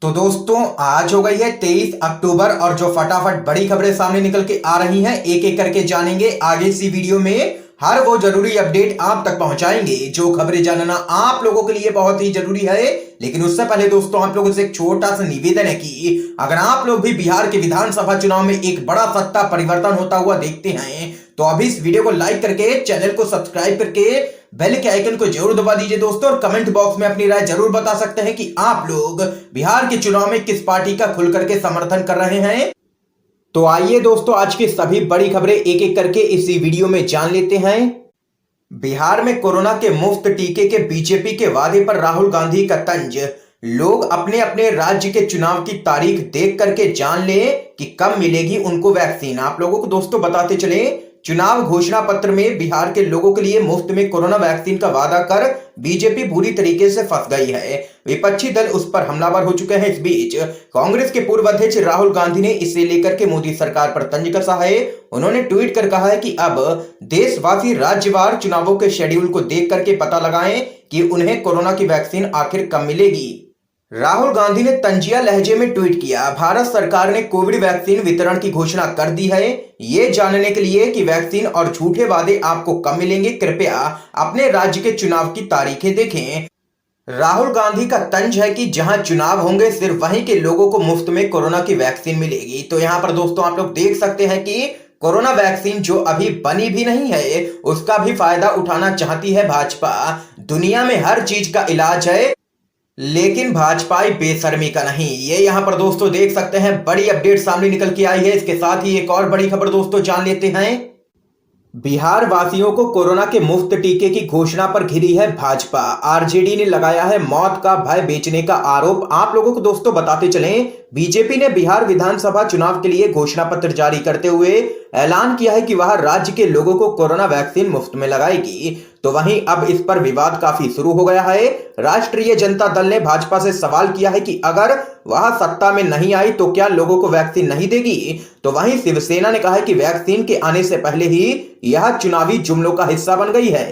तो दोस्तों आज हो गई है 23 अक्टूबर और जो फटाफट बड़ी खबरें सामने निकल के आ रही हैं एक एक करके जानेंगे। आगे इसी वीडियो में हर वो जरूरी अपडेट आप तक पहुंचाएंगे जो खबरें जानना आप लोगों के लिए बहुत ही जरूरी है। लेकिन उससे पहले दोस्तों आप लोगों से एक छोटा सा निवेदन है कि अगर आप लोग भी बिहार के विधानसभा चुनाव में एक बड़ा सत्ता परिवर्तन होता हुआ देखते हैं तो अभी इस वीडियो को लाइक करके चैनल को सब्सक्राइब करके बेल के आइकन को जरूर दबा दीजिए दोस्तों। और कमेंट बॉक्स में अपनी राय जरूर बता सकते हैं कि आप लोग बिहार के चुनाव में किस पार्टी का खुल करके समर्थन कर रहे हैं। तो आइए दोस्तों आज की सभी बड़ी खबरें एक एक करके इसी वीडियो में जान लेते हैं। बिहार में कोरोना के मुफ्त टीके के बीजेपी के वादे पर राहुल गांधी का तंज। लोग अपने अपने राज्य के चुनाव की तारीख देख करके जान ले कि कब मिलेगी उनको वैक्सीन। आप लोगों को दोस्तों बताते चले, चुनाव घोषणा पत्र में बिहार के लोगों के लिए मुफ्त में कोरोना वैक्सीन का वादा कर बीजेपी बुरी तरीके से फंस गई है। विपक्षी दल उस पर हमलावर हो चुके हैं। इस बीच कांग्रेस के पूर्व अध्यक्ष राहुल गांधी ने इसे लेकर के मोदी सरकार पर तंज कसा है। उन्होंने ट्वीट कर कहा है कि अब देशवासी राज्यवार चुनावों के शेड्यूल को देख करके पता लगाएं कि उन्हें कोरोना की वैक्सीन आखिर कब मिलेगी। राहुल गांधी ने तंजिया लहजे में ट्वीट किया, भारत सरकार ने कोविड वैक्सीन वितरण की घोषणा कर दी है। ये जानने के लिए कि वैक्सीन और झूठे वादे आपको कब मिलेंगे, कृपया अपने राज्य के चुनाव की तारीखें देखें। राहुल गांधी का तंज है कि जहां चुनाव होंगे सिर्फ वहीं के लोगों को मुफ्त में कोरोना की वैक्सीन मिलेगी। तो यहां पर दोस्तों आप लोग देख सकते हैं कि कोरोना वैक्सीन जो अभी बनी भी नहीं है उसका भी फायदा उठाना चाहती है भाजपा। दुनिया में हर चीज का इलाज है लेकिन भाजपाई बेशर्मी का नहीं। ये यहां पर दोस्तों देख सकते हैं बड़ी अपडेट सामने निकल के आई है। इसके साथ ही एक और बड़ी खबर दोस्तों जान लेते हैं। बिहार वासियों को कोरोना के मुफ्त टीके की घोषणा पर घिरी है भाजपा। आरजेडी ने लगाया है मौत का भय बेचने का आरोप। आप लोगों को दोस्तों बताते चलें, बीजेपी ने बिहार विधानसभा चुनाव के लिए घोषणा पत्र जारी करते हुए ऐलान किया है कि वह राज्य के लोगों को कोरोना वैक्सीन मुफ्त में लगाएगी। तो वहीं अब इस पर विवाद काफी शुरू हो गया है। राष्ट्रीय जनता दल ने भाजपा से सवाल किया है कि अगर वह सत्ता में नहीं आई तो क्या लोगों को वैक्सीन नहीं देगी। तो वहीं शिवसेना ने कहा है कि वैक्सीन के आने से पहले ही यह चुनावी जुमलों का हिस्सा बन गई है।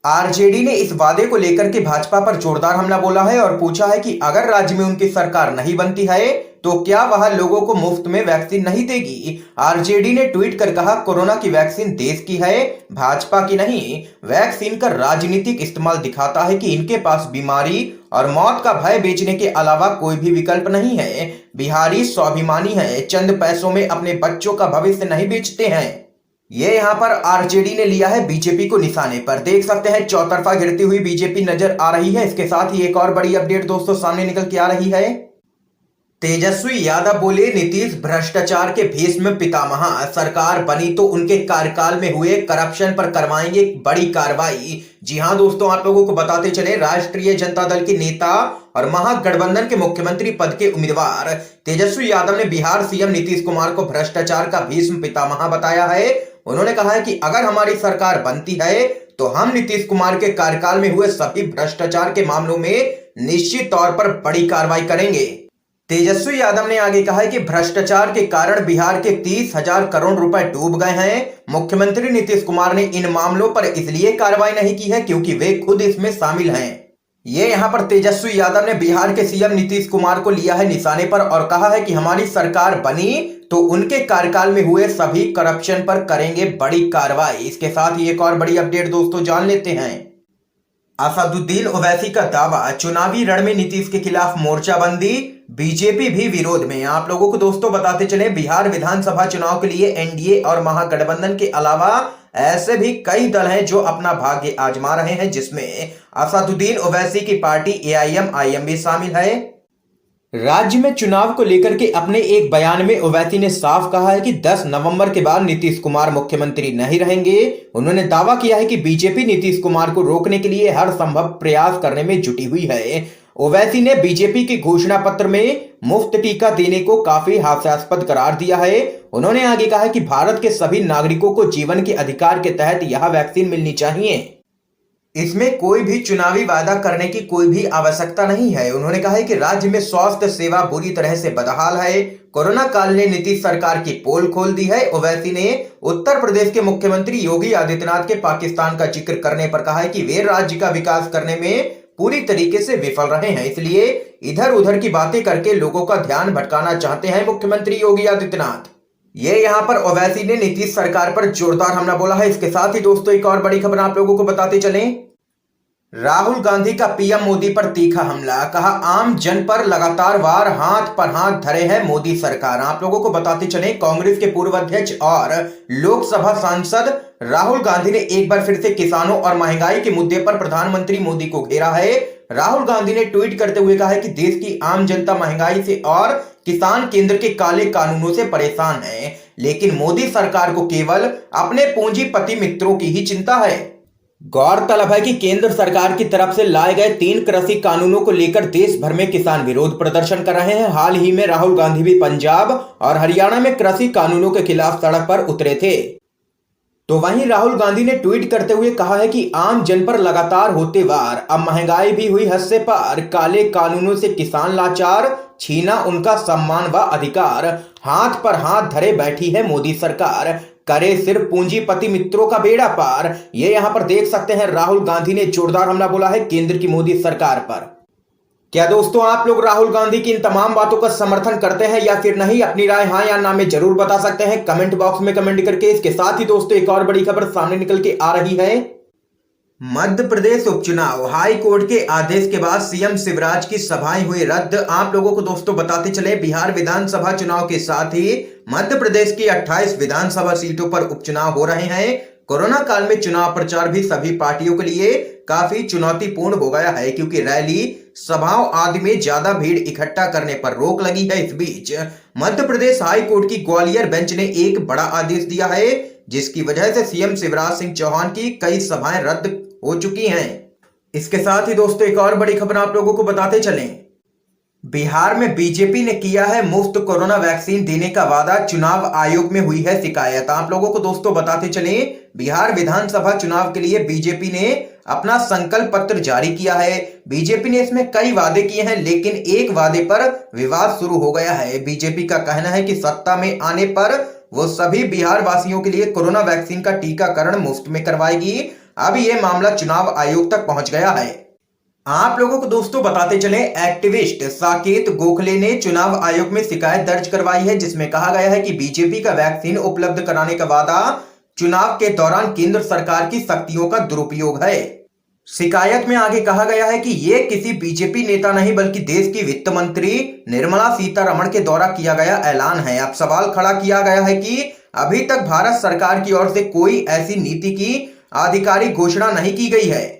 आरजेडी ने इस वादे को लेकर के भाजपा पर जोरदार हमला बोला है और पूछा है कि अगर राज्य में उनकी सरकार नहीं बनती है तो क्या वह लोगों को मुफ्त में वैक्सीन नहीं देगी। आरजेडी ने ट्वीट कर कहा, कोरोना की वैक्सीन देश की है, भाजपा की नहीं। वैक्सीन का राजनीतिक इस्तेमाल दिखाता है कि इनके पास बीमारी और मौत का भय बेचने के अलावा कोई भी विकल्प नहीं है। बिहारी स्वाभिमानी है, चंद पैसों में अपने बच्चों का भविष्य नहीं बेचते हैं। ये यहाँ पर आरजेडी ने लिया है बीजेपी को निशाने पर। देख सकते हैं चौतरफा गिरती हुई बीजेपी नजर आ रही है। इसके साथ ही एक और बड़ी अपडेट दोस्तों सामने निकल के आ रही है। तेजस्वी यादव बोले, नीतीश भ्रष्टाचार के भीष्म पितामह, सरकार बनी तो उनके कार्यकाल में हुए करप्शन पर करवाएंगे बड़ी कार्रवाई। जी हां दोस्तों आप लोगों को बताते चले, राष्ट्रीय जनता दल के नेता और महागठबंधन के मुख्यमंत्री पद के उम्मीदवार तेजस्वी यादव ने बिहार सीएम नीतीश कुमार को भ्रष्टाचार का भीष्म पितामह बताया है। उन्होंने कहा है कि अगर हमारी सरकार बनती है तो हम नीतीश कुमार के कार्यकाल में हुए सभी भ्रष्टाचार के मामलों में निश्चित तौर पर बड़ी कार्रवाई करेंगे। तेजस्वी यादव ने आगे कहा है कि भ्रष्टाचार के कारण बिहार के 30,000 करोड़ रुपए डूब गए हैं। मुख्यमंत्री नीतीश कुमार ने इन मामलों पर इसलिए कार्रवाई नहीं की है क्योंकि वे खुद इसमें शामिल हैं। ये यहाँ पर तेजस्वी यादव ने बिहार के सीएम नीतीश कुमार को लिया है निशाने पर और कहा है कि हमारी सरकार बनी तो उनके कार्यकाल में हुए सभी करप्शन पर करेंगे बड़ी कार्रवाई। इसके साथ ही एक और बड़ी अपडेट दोस्तों जान लेते हैं। असदुद्दीन ओवैसी का दावा, चुनावी रण में नीतीश के खिलाफ मोर्चाबंदी, बीजेपी भी विरोध में। आप लोगों को दोस्तों बताते चले, बिहार विधानसभा चुनाव के लिए एनडीए और महागठबंधन के अलावा ऐसे भी कई दल हैं जो अपना भाग्य आजमा रहे हैं, जिसमें असदुद्दीन ओवैसी की पार्टी एआईएमआईएम भी शामिल है। राज्य में चुनाव को लेकर के अपने एक बयान में ओवैसी ने साफ कहा है कि 10 नवंबर के बाद नीतीश कुमार मुख्यमंत्री नहीं रहेंगे। उन्होंने दावा किया है कि बीजेपी नीतीश कुमार को रोकने के लिए हर संभव प्रयास करने में जुटी हुई है। ओवैसी ने बीजेपी के घोषणा पत्र में मुफ्त टीका देने को काफी हास्यास्पद करार दिया है। उन्होंने आगे कहा कि भारत के सभी नागरिकों को जीवन के अधिकार के तहत यह वैक्सीन मिलनी चाहिए। इसमें कोई भी चुनावी वादा करने की कोई भी आवश्यकता नहीं है। उन्होंने कहा है कि राज्य में स्वास्थ्य सेवा बुरी तरह से बदहाल है। कोरोना काल ने नीतीश सरकार की पोल खोल दी है। ओवैसी ने उत्तर प्रदेश के मुख्यमंत्री योगी आदित्यनाथ के पाकिस्तान का जिक्र करने पर कहा है कि वे राज्य का विकास करने में पूरी तरीके से विफल रहे हैं। इसलिए इधर उधर की बातें करके लोगों का ध्यान भटकाना चाहते हैं मुख्यमंत्री योगी आदित्यनाथ। ये यहाँ पर ओवैसी ने नीतीश सरकार पर जोरदार हमला बोला है। इसके साथ ही दोस्तों एक और बड़ी खबर आप लोगों को बताते चलें। राहुल गांधी का पीएम मोदी पर तीखा हमला, कहा आम जन पर लगातार वार, हाथ पर हाथ धरे है मोदी सरकार। आप लोगों को बताते चलें कांग्रेस के पूर्व अध्यक्ष और लोकसभा सांसद राहुल गांधी ने एक बार फिर से किसानों और महंगाई के मुद्दे पर प्रधानमंत्री मोदी को घेरा है। राहुल गांधी ने ट्वीट करते हुए कहा है कि देश की आम जनता महंगाई से और किसान केंद्र के काले कानूनों से परेशान है, लेकिन मोदी सरकार को केवल अपने पूंजीपति मित्रों की ही चिंता है। गौरतलब है कि केंद्र सरकार की तरफ से लाए गए 3 कृषि कानूनों को लेकर देश भर में किसान विरोध प्रदर्शन कर रहे हैं। हाल ही में राहुल गांधी भी पंजाब और हरियाणा में कृषि कानूनों के खिलाफ सड़क पर उतरे थे। तो वहीं राहुल गांधी ने ट्वीट करते हुए कहा है कि आम जन पर लगातार होते वार, अब महंगाई भी हुई हद से पार, काले कानूनों से किसान लाचार, छीना उनका सम्मान व अधिकार, हाथ पर हाथ धरे बैठी है मोदी सरकार, करे सिर्फ पूंजीपति मित्रों का बेड़ा पार। ये यहां पर देख सकते हैं राहुल गांधी ने जोरदार हमला बोला है केंद्र की मोदी सरकार पर। क्या दोस्तों आप लोग राहुल गांधी की इन तमाम बातों का समर्थन करते हैं या फिर नहीं? अपनी राय हाँ या ना में जरूर बता सकते हैं कमेंट बॉक्स में कमेंट करके। इसके साथ ही दोस्तों एक और बड़ी खबर सामने निकल के आ रही है। मध्य प्रदेश उपचुनाव, हाई कोर्ट के आदेश के बाद सीएम शिवराज की सभाएं हुई रद्द। आप लोगों को दोस्तों बताते चले बिहार विधानसभा चुनाव के साथ ही मध्य प्रदेश की 28 विधानसभा सीटों पर उपचुनाव हो रहे हैं। कोरोना काल में चुनाव प्रचार भी सभी पार्टियों के लिए काफी चुनौतीपूर्ण हो गया है, क्योंकि रैली, सभाओं आदि में ज्यादा भीड़ इकट्ठा करने पर रोक लगी है। इस बीच मध्य प्रदेश हाई कोर्ट की ग्वालियर बेंच ने एक बड़ा आदेश दिया है, जिसकी वजह से सीएम शिवराज सिंह चौहान की कई सभाएं रद्द हो चुकी हैं। इसके साथ ही दोस्तों एक और बड़ी खबर आप लोगों को बताते चलें। बिहार में बीजेपी ने किया है मुफ्त कोरोना वैक्सीन देने का वादा, चुनाव आयोग में हुई है शिकायत। आप लोगों को दोस्तों बताते चलें बिहार विधानसभा चुनाव के लिए बीजेपी ने अपना संकल्प पत्र जारी किया है। बीजेपी ने इसमें कई वादे किए हैं, लेकिन एक वादे पर विवाद शुरू हो गया है। बीजेपी का कहना है कि सत्ता में आने पर वो सभी बिहार वासियों के लिए कोरोना वैक्सीन का टीकाकरण मुफ्त में करवाएगी। अब यह मामला चुनाव आयोग तक पहुंच गया है। आप लोगों को दोस्तों बताते चले एक्टिविस्ट साकेत गोखले ने चुनाव आयोग में शिकायत दर्ज करवाई है, जिसमें कहा गया है कि बीजेपी का वैक्सीन उपलब्ध कराने का वादा चुनाव के दौरान केंद्र सरकार की शक्तियों का दुरुपयोग है। शिकायत में आगे कहा गया है कि यह किसी बीजेपी नेता नहीं बल्कि देश की वित्त मंत्री निर्मला सीतारमण के द्वारा किया गया ऐलान है। अब सवाल खड़ा किया गया है कि अभी तक भारत सरकार की ओर से कोई ऐसी नीति की आधिकारिक घोषणा नहीं की गई है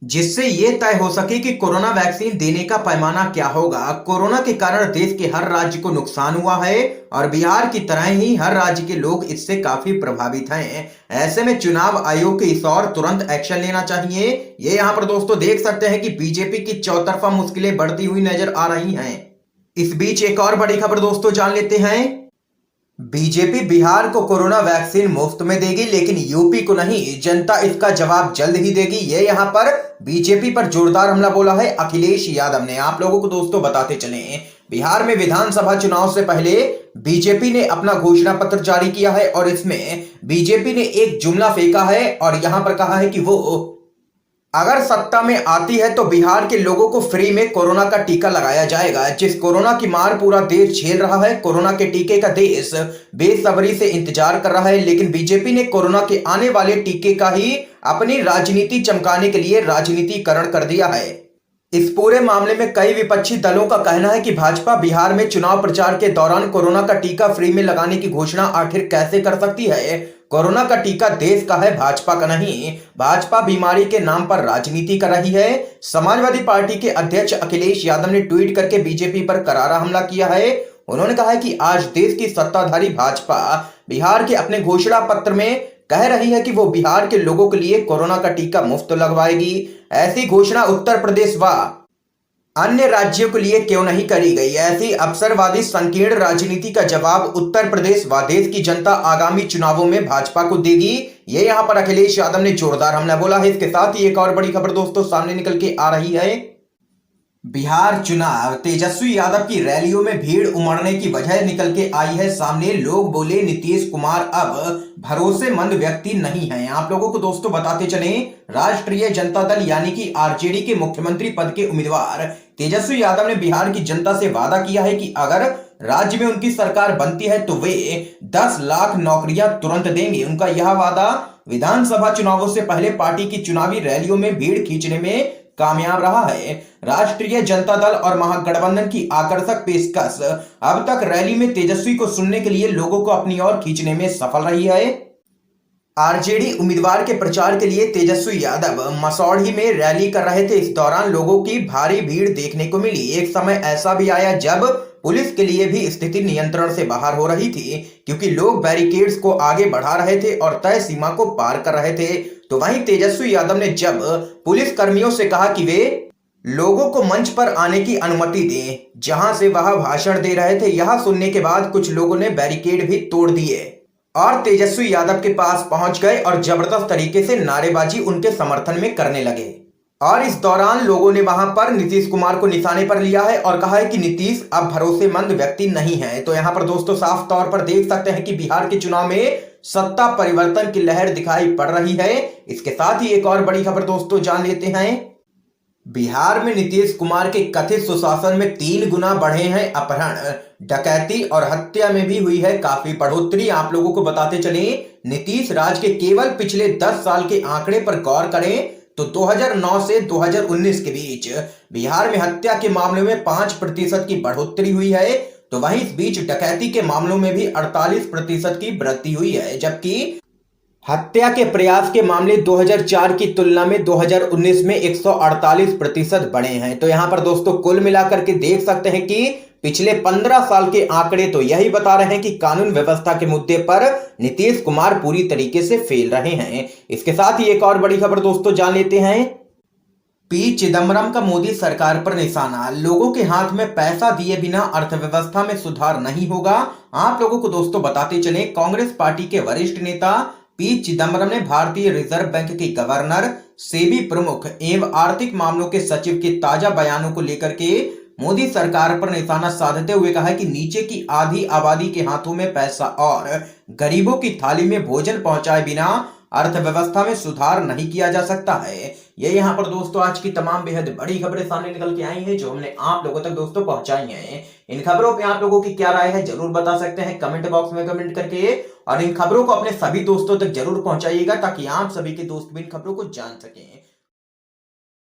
जिससे यह तय हो सके कि कोरोना वैक्सीन देने का पैमाना क्या होगा। कोरोना के कारण देश के हर राज्य को नुकसान हुआ है और बिहार की तरह ही हर राज्य के लोग इससे काफी प्रभावित हैं। ऐसे में चुनाव आयोग के इस और तुरंत एक्शन लेना चाहिए। ये यहाँ पर दोस्तों देख सकते हैं कि बीजेपी की चौतरफा मुश्किलें बढ़ती हुई नजर आ रही हैं। इस बीच एक और बड़ी खबर दोस्तों जान लेते हैं। बीजेपी बिहार को कोरोना वैक्सीन मुफ्त में देगी, लेकिन यूपी को नहीं। जनता इसका जवाब जल्द ही देगी। ये यहाँ पर बीजेपी पर जोरदार हमला बोला है अखिलेश यादव ने। आप लोगों को दोस्तों बताते चलें बिहार में विधानसभा चुनाव से पहले बीजेपी ने अपना घोषणा पत्र जारी किया है और इसमें बीजेपी ने एक जुमला फेंका है और यहां पर कहा है कि वो अगर सत्ता में आती है तो बिहार के लोगों को फ्री में कोरोना का टीका लगाया जाएगा। जिस कोरोना की मार पूरा देश झेल रहा है, कोरोना के टीके का देश बेसब्री से इंतजार कर रहा है, लेकिन बीजेपी ने कोरोना के आने वाले टीके का ही अपनी राजनीति चमकाने के लिए राजनीतिकरण कर दिया है। इस पूरे मामले में कई विपक्षी दलों का कहना है कि भाजपा बिहार में चुनाव प्रचार के दौरान कोरोना का टीका फ्री में लगाने की घोषणा आखिर कैसे कर सकती है। कोरोना का टीका देश का है, भाजपा का नहीं। भाजपा बीमारी के नाम पर राजनीति कर रही है। समाजवादी पार्टी के अध्यक्ष अखिलेश यादव ने ट्वीट करके बीजेपी पर करारा हमला किया है। उन्होंने कहा है कि आज देश की सत्ताधारी भाजपा बिहार के अपने घोषणा पत्र में कह रही है कि वो बिहार के लोगों के लिए कोरोना का टीका मुफ्त लगवाएगी। ऐसी घोषणा उत्तर प्रदेश व अन्य राज्यों के लिए क्यों नहीं करी गई। ऐसी अवसरवादी संकीर्ण राजनीति का जवाब उत्तर प्रदेश व देश की जनता आगामी चुनावों में भाजपा को देगी। ये यहाँ पर अखिलेश यादव ने जोरदार हमला बोला है। इसके साथ ही एक और बड़ी खबर दोस्तों सामने निकल के आ रही है। बिहार चुनाव, तेजस्वी यादव की रैलियों में भीड़ उमड़ने की वजह निकल के आई है सामने। लोग बोले नीतीश कुमार अब भरोसेमंद व्यक्ति नहीं हैं। आप लोगों को दोस्तों बताते चलें, राष्ट्रीय जनता दल यानी कि आरजेडी के मुख्यमंत्री पद के उम्मीदवार तेजस्वी यादव ने बिहार की जनता से वादा किया है कि अगर राज्य में उनकी सरकार बनती है तो वे 10 लाख नौकरियां तुरंत देंगे। उनका यह वादा विधानसभा चुनावों से पहले पार्टी की चुनावी रैलियों में भीड़ खींचने में कामयाब रहा है। राष्ट्रीय जनता दल और महागठबंधन की आकर्षक पेशकश अब तक रैली में तेजस्वी को सुनने के लिए लोगों को अपनी ओर खींचने में सफल रही है। आरजेडी उम्मीदवार के प्रचार के लिए तेजस्वी यादव मसौढ़ी में रैली कर रहे थे। इस दौरान लोगों की भारी भीड़ देखने को मिली। एक समय ऐसा भी आया जब पुलिस के लिए भी स्थिति नियंत्रण से बाहर हो रही थी, क्योंकि लोग बैरिकेड्स को आगे बढ़ा रहे थे और तय सीमा को पार कर रहे थे। तो वहीं तेजस्वी यादव ने जब पुलिस कर्मियों से कहा कि वे लोगों को मंच पर आने की अनुमति दें जहां से वह भाषण दे रहे थे, यह सुनने के बाद कुछ लोगों ने बैरिकेड भी तोड़ दिए और तेजस्वी यादव के पास पहुंच गए और जबरदस्त तरीके से नारेबाजी उनके समर्थन में करने लगे। और इस दौरान लोगों ने वहां पर नीतीश कुमार को निशाने पर लिया है और कहा है कि नीतीश अब भरोसेमंद व्यक्ति नहीं है। तो यहां पर दोस्तों साफ तौर पर देख सकते हैं कि बिहार के चुनाव में सत्ता परिवर्तन की लहर दिखाई पड़ रही है। इसके साथ ही एक और बड़ी खबर दोस्तों जान लेते हैं। बिहार में नीतीश कुमार के कथित सुशासन में 3 गुना बढ़े हैं अपहरण, डकैती और हत्या में भी हुई है काफी बढ़ोतरी। आप लोगों को बताते चलें, नीतीश राज के केवल पिछले 10 साल के आंकड़े पर गौर करें तो 2009 से 2019 के बीच बिहार में हत्या के मामले में 5% की बढ़ोतरी हुई है। तो वहीं इस बीच डकैती के मामलों में भी 48% की वृद्धि हुई है, जबकि हत्या के प्रयास के मामले 2004 की तुलना में 2019 में 148% बढ़े हैं। तो यहां पर दोस्तों कुल मिलाकर के देख सकते हैं कि पिछले 15 साल के आंकड़े तो यही बता रहे हैं कि कानून व्यवस्था के मुद्दे पर नीतीश कुमार पूरी तरीके से फेल रहे हैं। इसके साथ ही एक और बड़ी खबर दोस्तों जान लेते हैं। पी चिदम्बरम का मोदी सरकार पर निशाना, लोगों के हाथ में पैसा दिए बिना अर्थव्यवस्था में सुधार नहीं होगा। आप लोगों को दोस्तों बताते चले, कांग्रेस पार्टी के वरिष्ठ नेता पी चिदम्बरम ने भारतीय रिजर्व बैंक के गवर्नर, सेबी प्रमुख एवं आर्थिक मामलों के सचिव के ताजा बयानों को लेकर के मोदी सरकार पर निशाना साधते हुए कहा कि नीचे की आधी आबादी के हाथों में पैसा और गरीबों की थाली में भोजन पहुंचाए बिना अर्थव्यवस्था में सुधार नहीं किया जा सकता है। ये यहाँ पर दोस्तों आज की तमाम बेहद बड़ी खबरें सामने निकल के आई हैं जो हमने आप लोगों तक दोस्तों पहुंचाई हैं। इन खबरों पे आप लोगों की क्या राय है जरूर बता सकते हैं कमेंट बॉक्स में कमेंट करके, और इन खबरों को अपने सभी दोस्तों तक जरूर पहुंचाइएगा ताकि आप सभी के दोस्त भी इन खबरों को जान सकें।